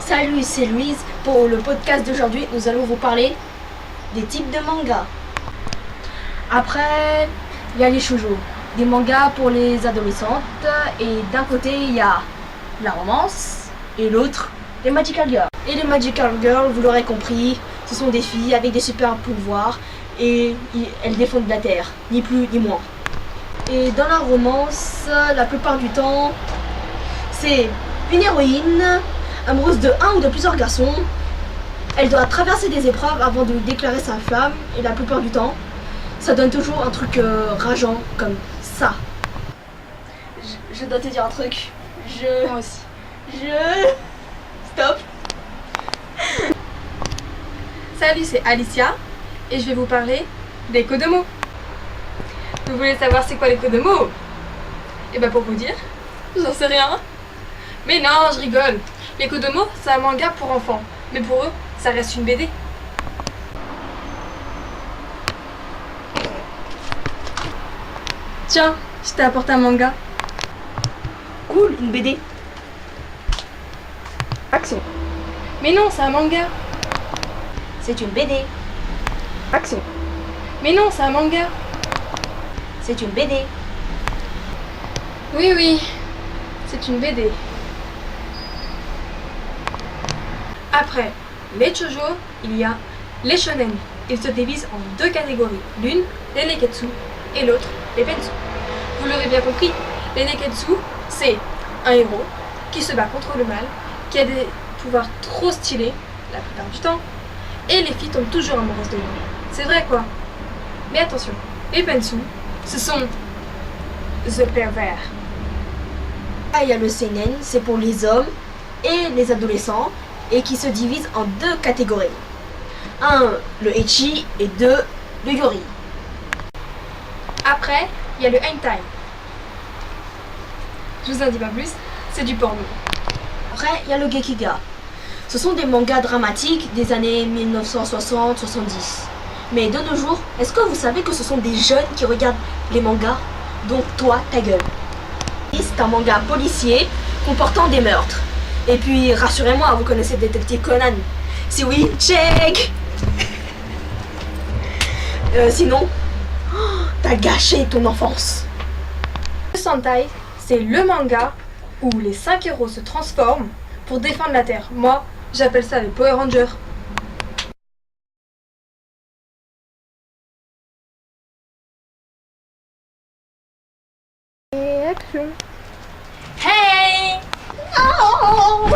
Salut, c'est Louise. Pour le podcast d'aujourd'hui, nous allons vous parler des types de mangas. Après, il y a les shoujo, des mangas pour les adolescentes. Et d'un côté, il y a la romance et l'autre, les Magical Girls. Et les Magical Girls, vous l'aurez compris, ce sont des filles avec des super pouvoirs et elles défendent la Terre, ni plus ni moins. Et dans la romance, la plupart du temps, c'est une héroïne amoureuse de un ou de plusieurs garçons. Elle doit traverser des épreuves avant de déclarer sa flamme, et la plupart du temps, ça donne toujours un truc rageant comme ça. Je dois te dire un truc. Moi aussi. Stop. Salut, c'est Alicia et je vais vous parler des codes de mots. Vous voulez savoir c'est quoi les codes de mots? Et bah pour vous dire, j'en sais rien. Mais non, je rigole. Les codes de mots, c'est un manga pour enfants. Mais pour eux, ça reste une BD. Tiens, je t'ai apporté un manga. Cool, une BD. Action. Mais non, c'est un manga. C'est une BD. Action. Mais non, c'est un manga. C'est une BD. Oui, c'est une BD. Après les shoujo, il y a les shonen. Ils se divisent en deux catégories. L'une, les neketsu, et l'autre, les pensu. Vous l'aurez bien compris, les neketsu, c'est un héros qui se bat contre le mal, qui a des pouvoirs trop stylés, la plupart du temps, et les filles tombent toujours amoureuses de lui. C'est vrai quoi. Mais attention, les pensu, ce sont the pervers. Ah, il y a le seinen, c'est pour les hommes et les adolescents, et qui se divise en deux catégories. Un, le ecchi, et deux, le yori. Après, il y a le hentai. Je vous en dis pas plus, c'est du porno. Après, il y a le gekiga. Ce sont des mangas dramatiques des années 1960-70. Mais de nos jours, est-ce que vous savez que ce sont des jeunes qui regardent les mangas? Donc toi, ta gueule. C'est un manga policier comportant des meurtres. Et puis, rassurez-moi, vous connaissez Détective Conan. Si oui, check. Sinon, t'as gâché ton enfance. Le Sentai, c'est le manga où les 5 héros se transforment pour défendre la Terre. Moi, j'appelle ça les Power Rangers. Et action. Hey! Oh.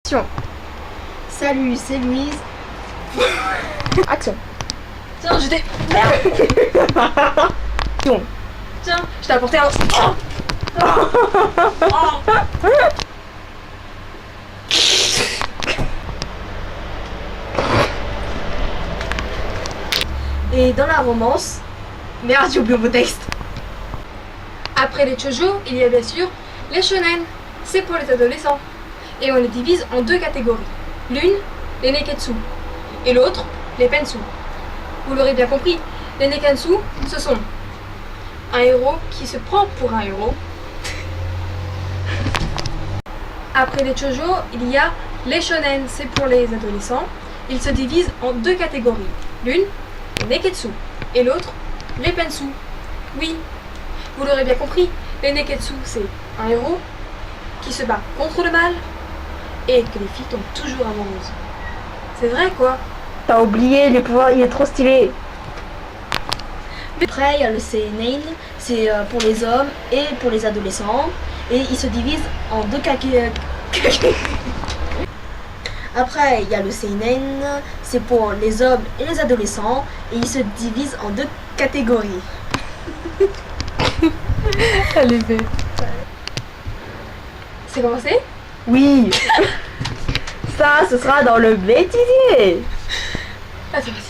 Action. Salut, c'est Louise. Action. Tiens, j'étais... Action. Tiens, je t'ai apporté un... Et dans la romance, merde, j'ai oublié mon texte. Après les shoujo, il y a bien sûr les shonen. C'est pour les adolescents. Et on les divise en deux catégories. L'une, les neketsu. Et l'autre, les pensu. Vous l'aurez bien compris, les neketsu, ce sont un héros qui se prend pour un héros. Après les shoujo, il y a les shonen. C'est pour les adolescents. Ils se divisent en deux catégories. L'une, les neketsu. Et l'autre, les pensu. Oui, vous l'aurez bien compris, les neketsu, c'est un héros qui se bat contre le mal et que les filles tombent toujours amoureuses. C'est vrai quoi. T'as oublié les pouvoirs, il est trop stylé. Après, il y a le seinen, c'est pour les hommes et pour les adolescents. Et ils se divisent en deux catégories. Après, il y a le seinen, c'est pour les hommes et les adolescents. Et ils se divisent en deux catégories. Elle est bête. C'est commencé? Oui. Ça, ce sera dans le bêtisier. Ah, c'est parti.